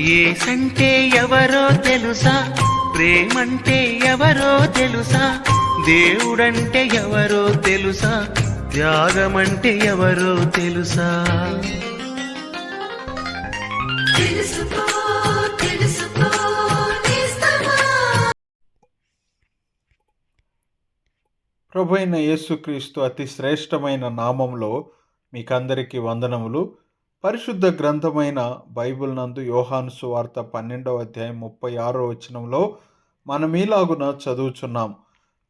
ఏసంటే ఎవరో తెలుసా, ప్రేమంటే ఎవరో తెలుసా, దేవుడంటే ఎవరో తెలుసా, త్యాగమంటే ఎవరో తెలుసా. తెలుసుకో తెలుసుకో నేస్తమా. ప్రభు అయిన యేసుక్రీస్తు అతి శ్రేష్టమైన నామంలో మీకందరికీ వందనములు. పరిశుద్ధ గ్రంథమైన బైబిల్ నందు యోహాను సువార్త 12వ అధ్యాయం 36వ వచనంలో మనమీలాగున చదువుచున్నాం.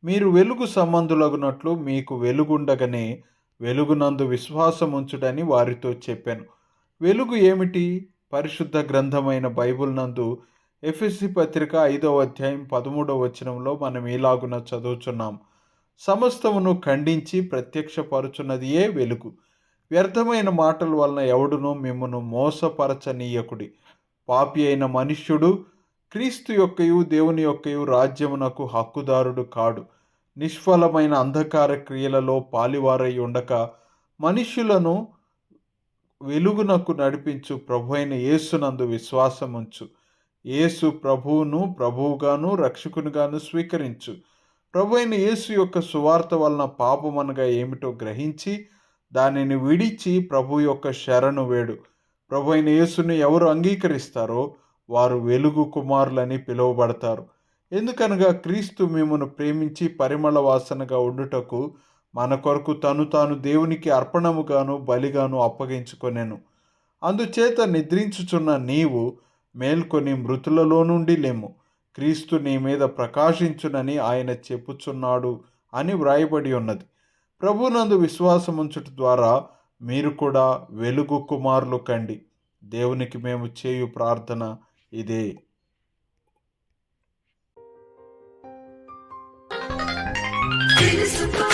మీరు వెలుగు సంబంధులగునట్లు మీకు వెలుగుండగనే వెలుగునందు విశ్వాసముంచుడని వారితో చెప్పాను. వెలుగు ఏమిటి? పరిశుద్ధ గ్రంథమైన బైబిల్ నందు ఎఫెసీ పత్రిక 5వ అధ్యాయం 13వ వచనంలో మనం ఇలాగున చదువుచున్నాం. సమస్తమును ఖండించి ప్రత్యక్షపరుచున్నదియే వెలుగు. వ్యర్థమైన మాటల వలన ఎవడునూ మిమ్మును మోసపరచనీయకుడి. పాపి అయిన మనుష్యుడు క్రీస్తు యొక్కయు దేవుని యొక్కయు రాజ్యమునకు హక్కుదారుడు కాడు. నిష్ఫలమైన అంధకార క్రియలలో పాలివారై ఉండక మనుష్యులను వెలుగునకు నడిపించు ప్రభు అయిన యేసునందు విశ్వాసముంచు. యేసు ప్రభువును ప్రభువుగాను రక్షకునిగాను స్వీకరించు. ప్రభు అయిన యేసు యొక్క సువార్త వలన పాపమనగా ఏమిటో గ్రహించి దానిని విడిచి ప్రభు యొక్క శరణు వేడు. ప్రభు అయిన యేసుని ఎవరు అంగీకరిస్తారో వారు వెలుగు కుమారులని పిలువబడతారు. ఎందుకనగా క్రీస్తు మిమ్మును ప్రేమించి పరిమళ వాసనగా ఉండుటకు మన కొరకు తాను దేవునికి అర్పణముగాను బలిగాను అప్పగించుకొనెను. అందుచేత నిద్రించుచున్న నీవు మేల్కొని మృతులలో నుండి లెమ్ము, క్రీస్తు నీ మీద ప్రకాశించునని ఆయన చెప్పుచున్నాడు అని వ్రాయబడి ఉన్నది. ప్రభునందు విశ్వాసముంచుట ద్వారా మీరు కూడా వెలుగు కుమారులు కండి. దేవునికి మేము చేయు ప్రార్థన ఇదే. తెలుసుకో